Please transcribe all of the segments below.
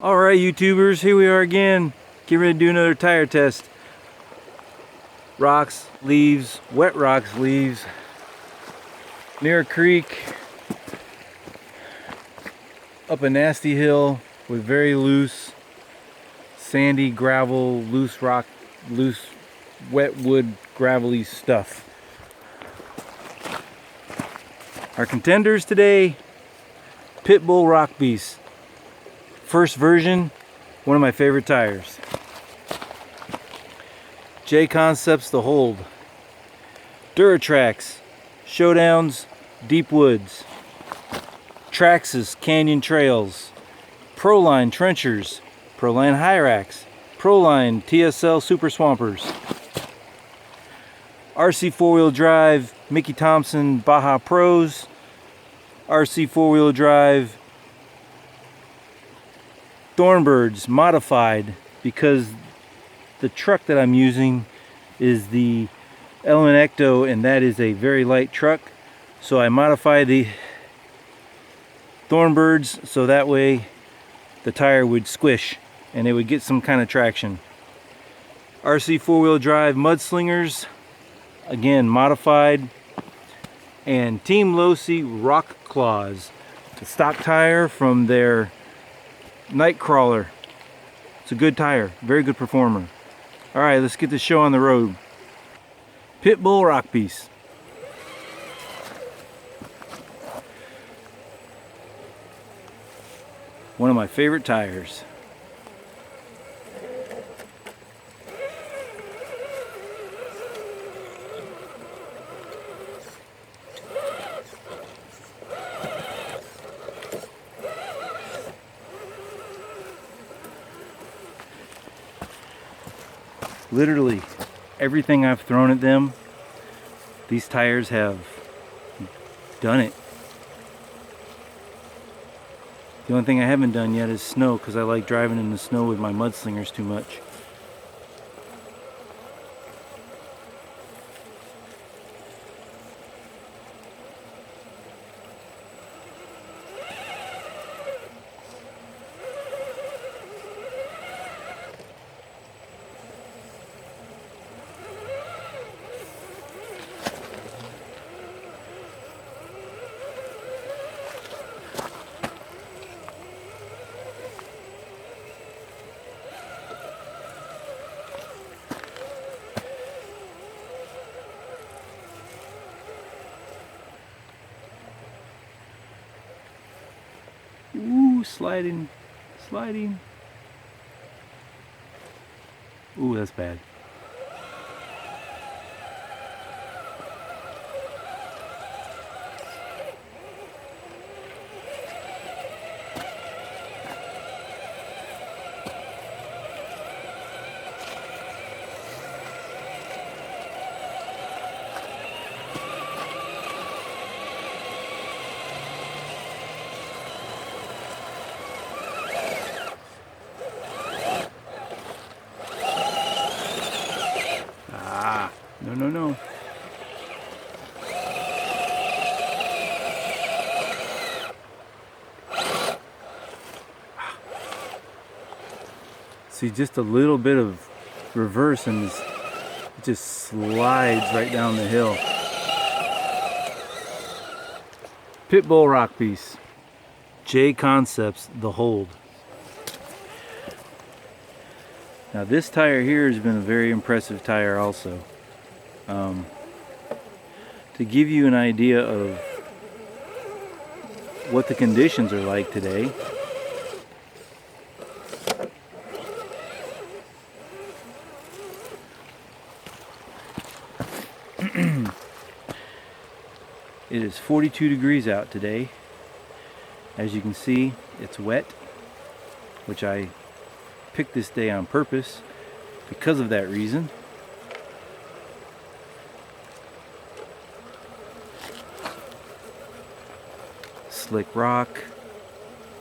Alright YouTubers, here we are again, getting ready to do another tire test. Rocks, leaves, wet rocks, leaves, near a creek, up a nasty hill with very loose, sandy gravel, loose rock, loose wet wood, gravelly stuff. Our contenders today, Pitbull Rock Beast. First version, one of my favorite tires. J Concepts The Hold. Duratrax, Showdowns, Deep Woods. Traxxas, Canyon Trails. Proline Trenchers, Proline Hyrax, Proline TSL Super Swampers. RC 4-wheel drive, Mickey Thompson Baja Pros. RC 4-wheel drive, Thornbirds modified, because the truck that I'm using is the Element Ecto, and that is a very light truck, so I modified the Thornbirds so that way the tire would squish and it would get some kind of traction. RC 4-wheel drive Mudslingers, again modified, and Team Losi Rock Claws, the stock tire from their Nightcrawler. It's a good tire, very good performer. Alright, let's get this show on the road. Pitbull Rock Beast. One of my favorite tires. Literally everything I've thrown at them, these tires have done it. The only thing I haven't done yet is snow, because I like driving in the snow with my Mudslingers too much. Ooh, sliding. Ooh, that's bad. No. See, just a little bit of reverse and it just slides right down the hill. Pitbull Rock Beast. J Concepts The Hold. Now this tire here has been a very impressive tire also. To give you an idea of what the conditions are like today, it is 42 degrees out today. As you can see, it's wet, which I picked this day on purpose because of that reason. Slick rock,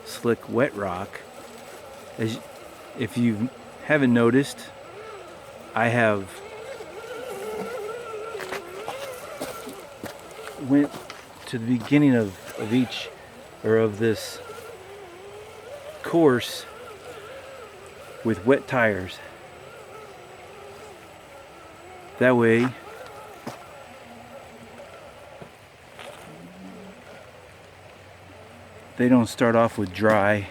slick wet rock. If you haven't noticed, I have went to the beginning of each, or of this course, with wet tires. That way they don't start off with dry.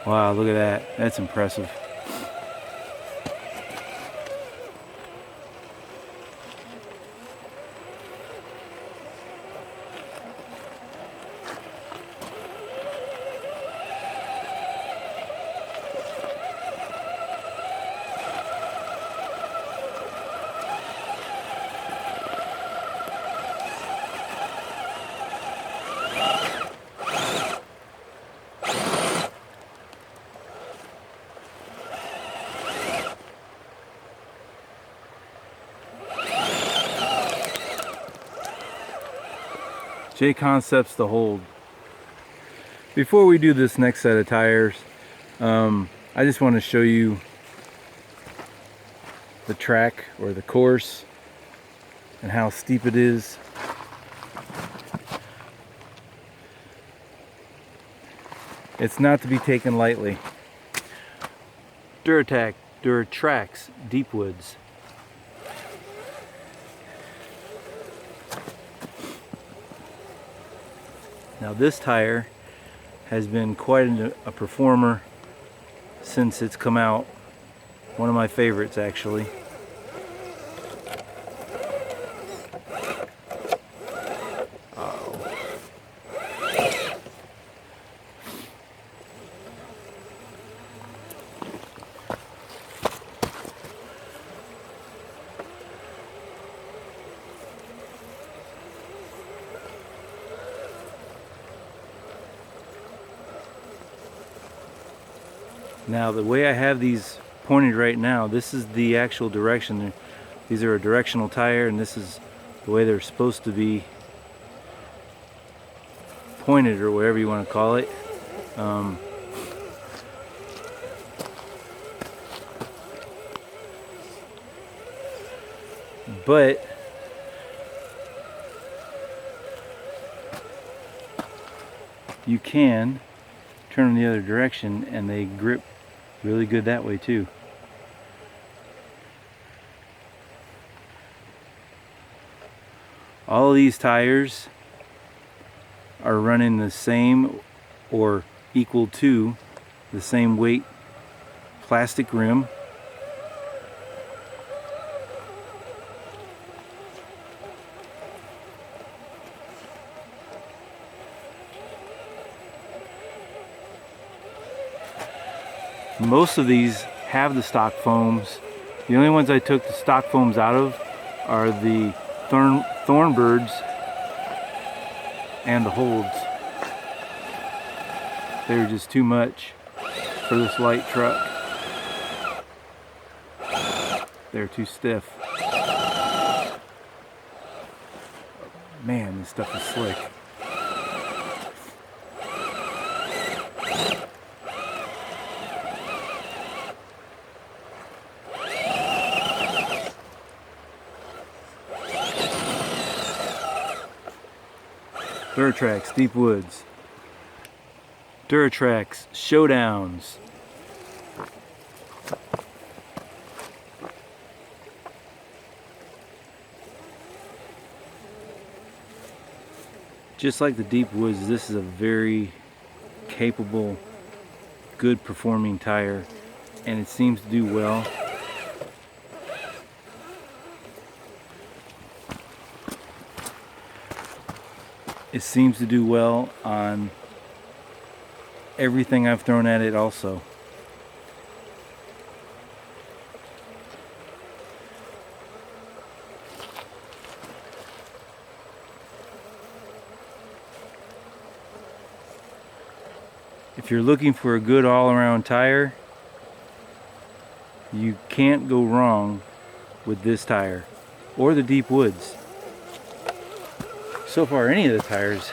Wow, look at that. That's impressive. J-Concepts to hold. Before we do this next set of tires, I just want to show you the track or the course and how steep it is. It's not to be taken lightly. Duratrax Deepwoods. Now this tire has been quite a performer since it's come out. One of my favorites, actually. Now the way I have these pointed right now, this is the actual direction. These are a directional tire, and this is the way they're supposed to be pointed, or whatever you want to call it. But you can turn them the other direction and they grip really good that way too. All of these tires are running the same or equal to the same weight plastic rim. Most of these have the stock foams. The only ones I took the stock foams out of are the Thornbirds and the Holds. They were just too much for this light truck. They're too stiff. Man, this stuff is slick. Duratrax Deepwoods. Duratrax Showdowns. Just like the Deepwoods, this is a very capable, good performing tire, and it seems to do well. It seems to do well on everything I've thrown at it also. If you're looking for a good all-around tire, you can't go wrong with this tire or the Deepwoods. So far, any of the tires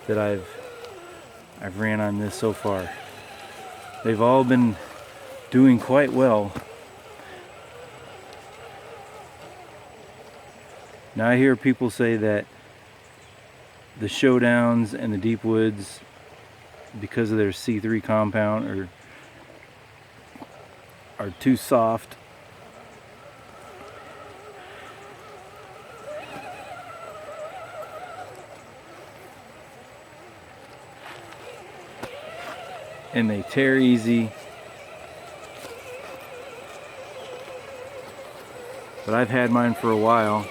that I've ran on this so far, they've all been doing quite well. Now I hear people say that the Showdowns and the Deepwoods, because of their C3 compound, are too soft. And they tear easy. But I've had mine for a while.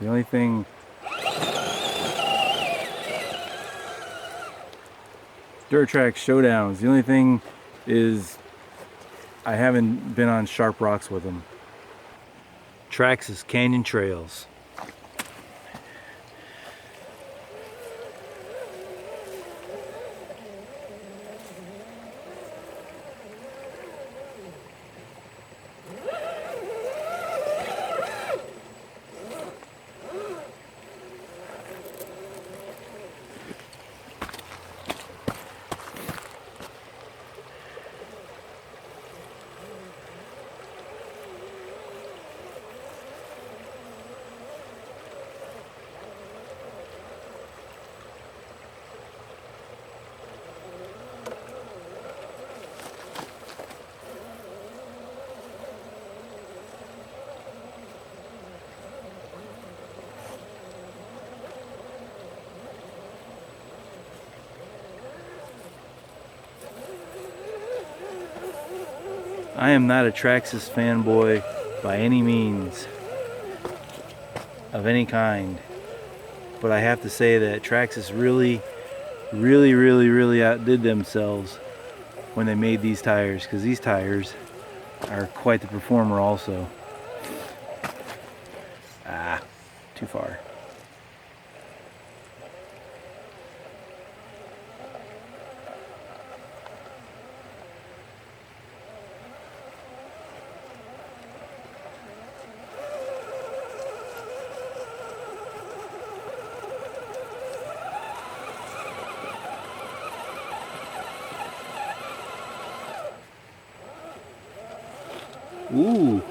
The only thing Durtrax Showdowns, the only thing is I haven't been on sharp rocks with them. Traxxas Canyon Trails. I am not a Traxxas fanboy by any means of any kind, but I have to say that Traxxas really outdid themselves when they made these tires, because these tires are quite the performer also. Too far. Ooh.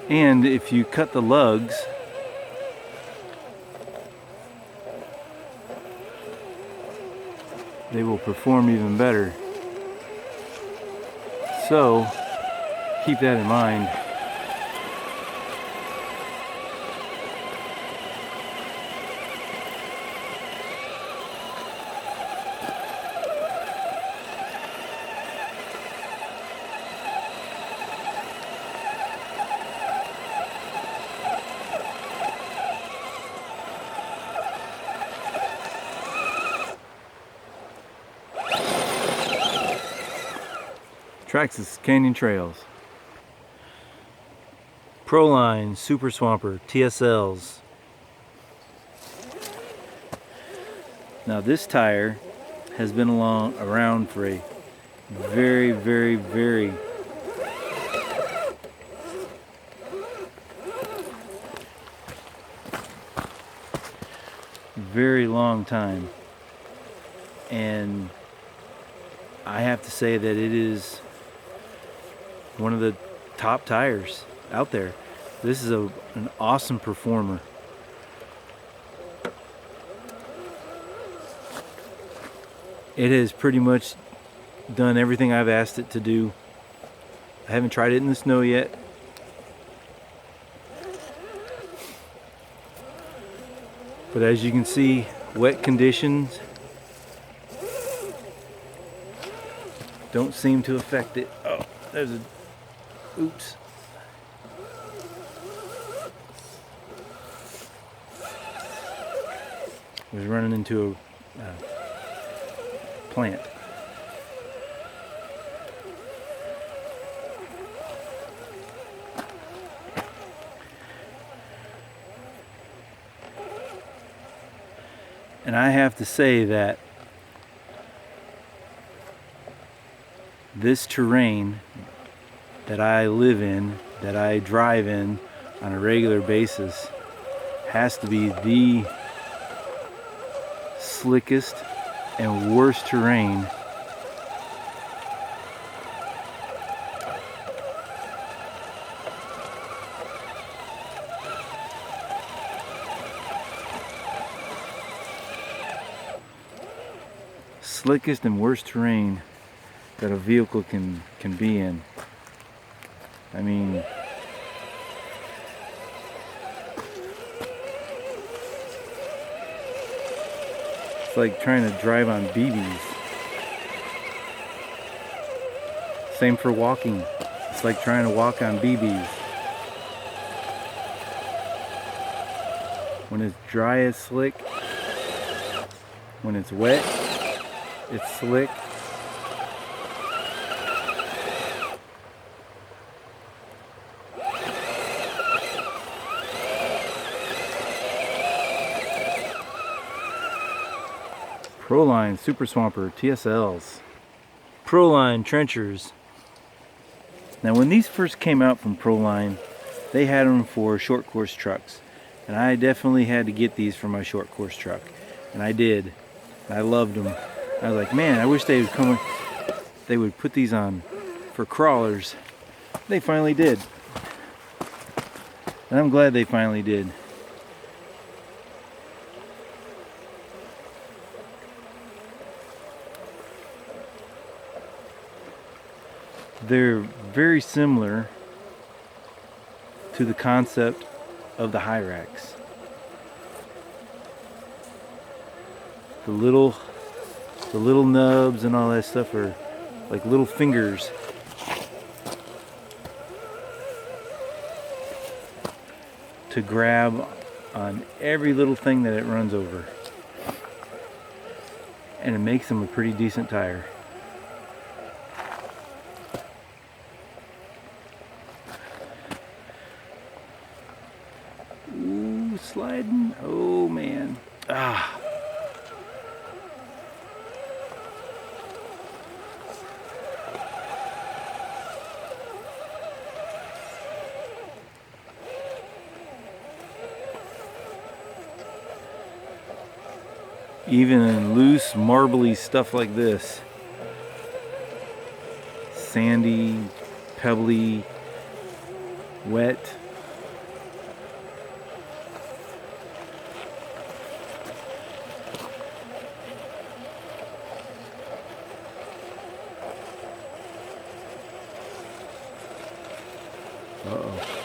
And if you cut the lugs, they will perform even better. So, keep that in mind. Traxxas Canyon Trails. Proline Super Swamper TSLs. Now this tire has been around for a very long time, and I have to say that it is one of the top tires out there. This is an awesome performer. It has pretty much done everything I've asked it to do. I haven't tried it in the snow yet. But as you can see, wet conditions don't seem to affect it. Oh, there's a... Oops. I was running into a plant. And I have to say that this terrain that I live in, that I drive in on a regular basis, has to be the slickest and worst terrain worst terrain that a vehicle can be in. I mean, it's like trying to drive on BBs. Same for walking. It's like trying to walk on BBs. When it's dry, it's slick. When it's wet, it's slick. Proline Super Swamper TSLs. Proline trenchers. Now when these first came out from Proline, they had them for short course trucks. And I definitely had to get these for my short course truck. And I did. I loved them. I was like, man, I wish they would put these on for crawlers. They finally did. And I'm glad they finally did. They're very similar to the concept of the Hyrax. The little nubs and all that stuff are like little fingers. To grab on every little thing that it runs over. And it makes them a pretty decent tire. Ooh, sliding. Oh man. Ah. Even in loose, marbly stuff like this, sandy, pebbly, wet. Uh-oh.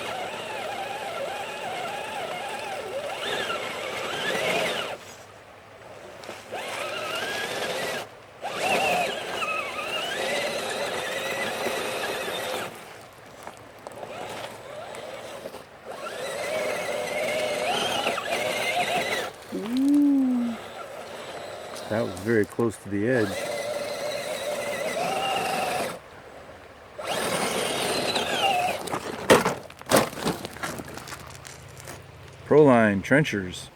That was very close to the edge. Proline trenchers.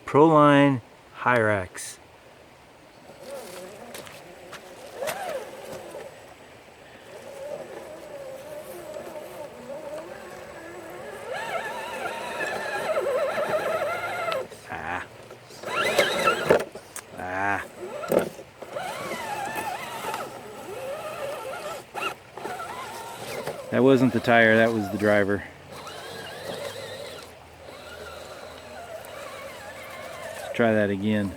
Proline Hyrax. That wasn't the tire, that was the driver. Let's try that again.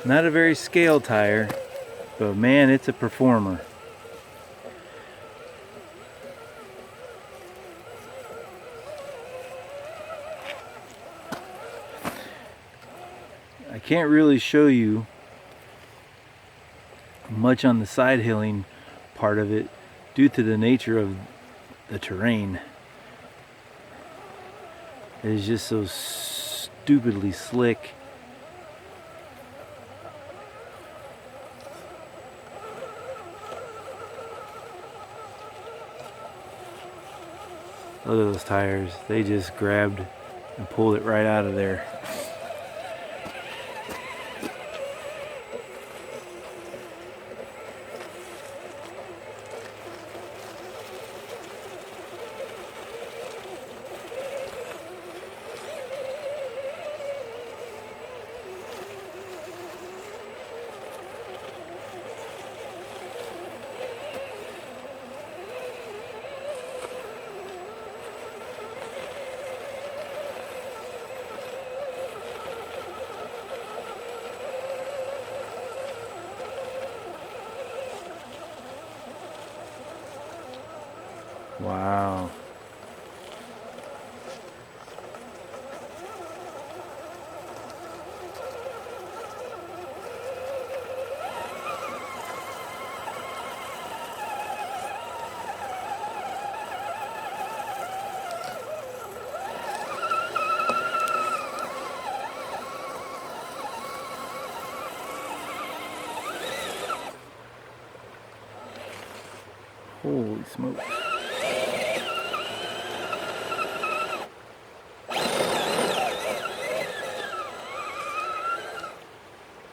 Not a very scale tire, but man, it's a performer. I can't really show you much on the side hilling part of it due to the nature of the terrain. It is just so stupidly slick. Look at those tires. They just grabbed and pulled it right out of there. Wow. Holy smokes.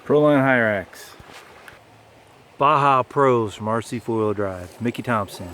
Proline Hyrax. Baja Pros from RC 4-Wheel Drive. Mickey Thompson.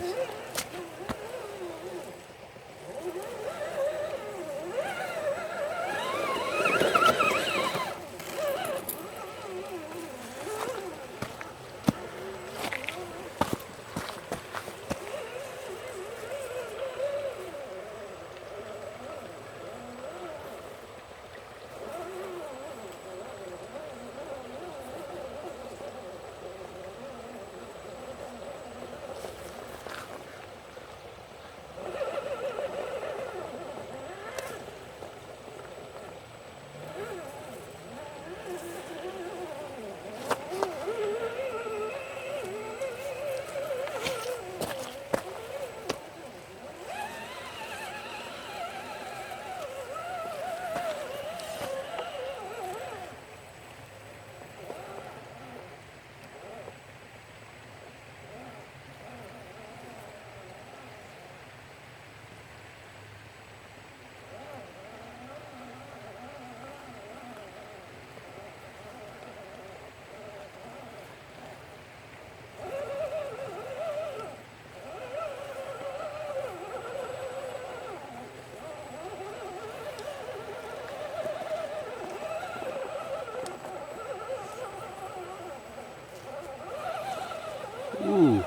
Ooh.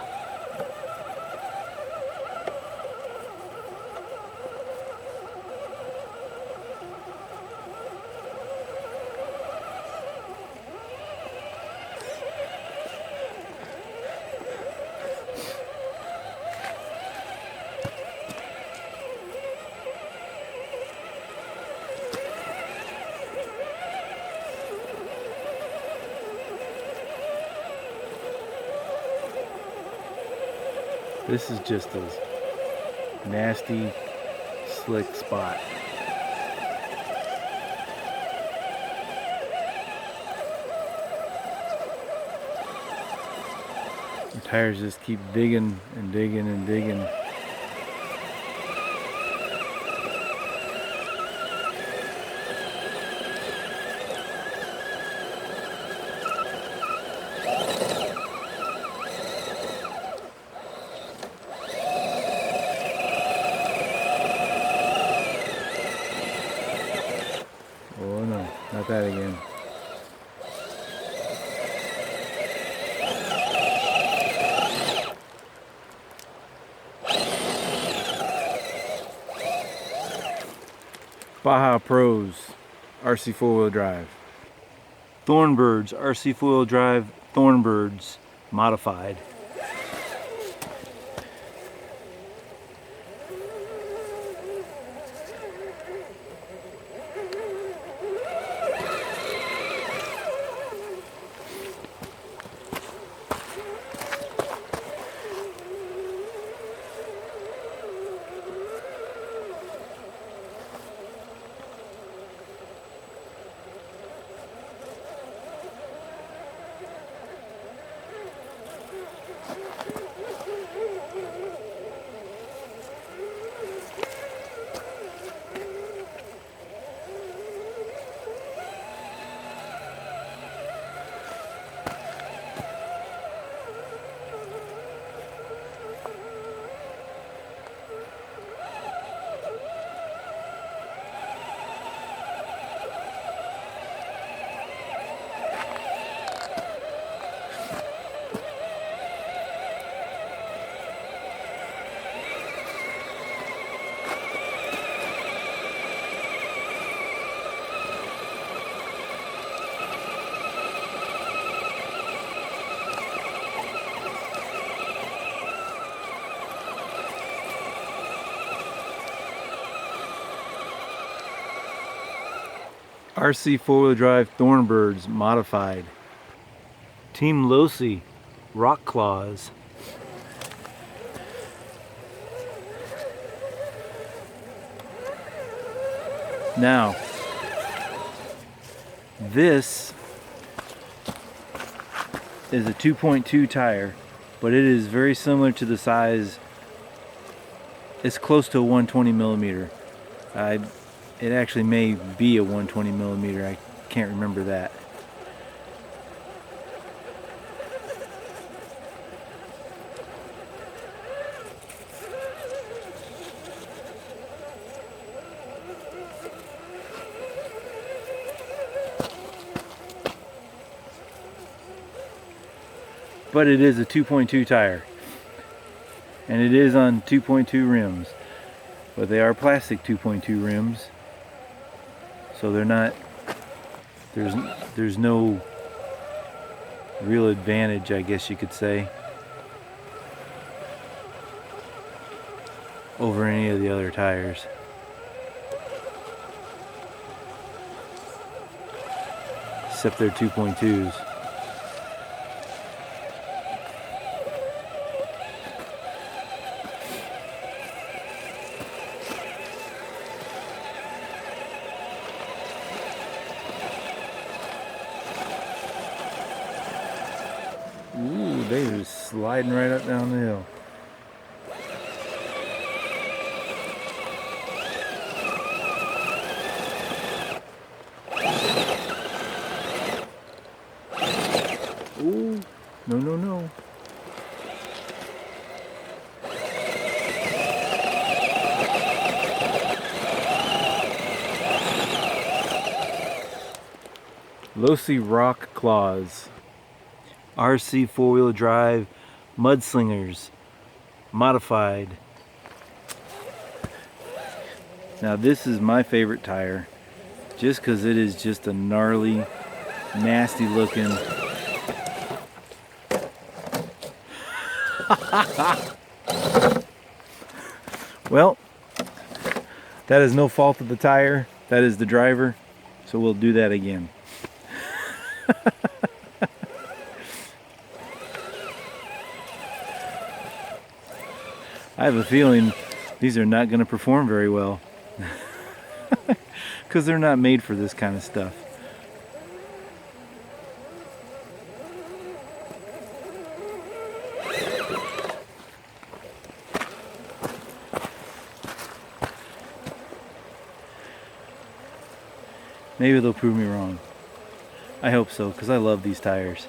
This is just a nasty, slick spot. The tires just keep digging and digging and digging. Oh no, not that again. Baja Pros, RC 4-Wheel Drive. Thornbirds, RC four-wheel drive Thornbirds modified. RC four-wheel drive Thornbirds modified. Team Losi Rock Claws. Now, this is a 2.2 tire, but it is very similar to the size. It's close to a 120 millimeter. It actually may be a 120 millimeter. I can't remember that. But it is a 2.2 tire, and it is on 2.2 rims, but they are plastic 2.2 rims, so they're not, there's no real advantage, I guess you could say, over any of the other tires. Except they're 2.2s. Ooh, they are sliding right up down the hill. Ooh, no, no, no. Losi Rock Claws. RC four-wheel drive Mudslingers modified. Now this is my favorite tire, just because it is just a gnarly, nasty looking well, that is no fault of the tire, that is the driver, so we'll do that again. I have a feeling these are not going to perform very well because they're not made for this kind of stuff. Maybe they'll prove me wrong. I hope so, because I love these tires.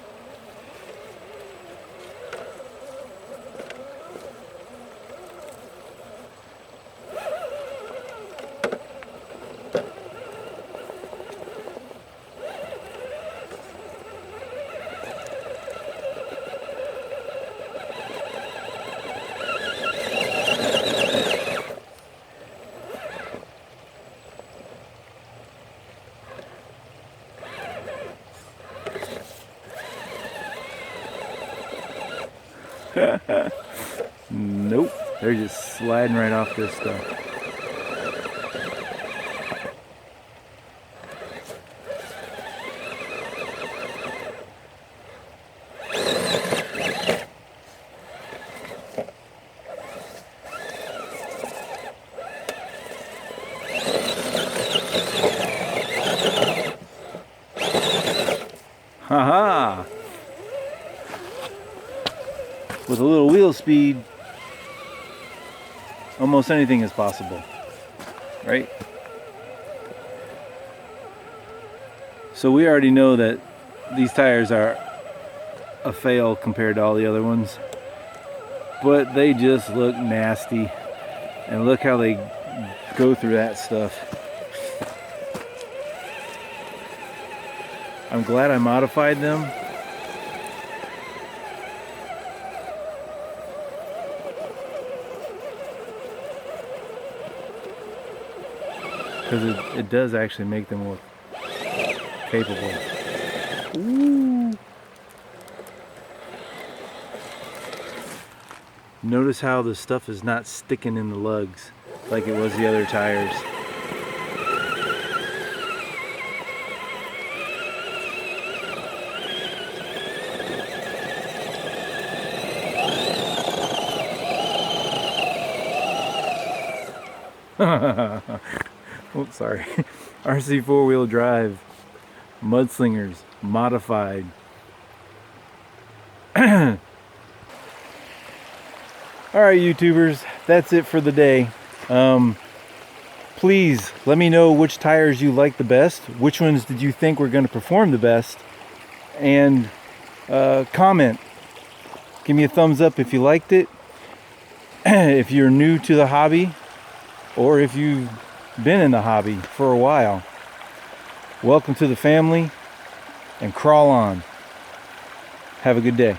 Nope, they're just sliding right off this stuff. Haha! With a little wheel speed, almost anything is possible, right? So we already know that these tires are a fail compared to all the other ones, but they just look nasty, and look how they go through that stuff. I'm glad I modified them. Because it does actually make them look capable. Ooh. Notice how the stuff is not sticking in the lugs like it was the other tires. Oops, sorry. RC four-wheel drive Mudslingers modified. Alright, YouTubers, that's it for the day. Please let me know which tires you like the best, which ones did you think were going to perform the best, and comment. Give me a thumbs up if you liked it. If you're new to the hobby, or if you've been in the hobby for a while, welcome to the family, and crawl on. Have a good day.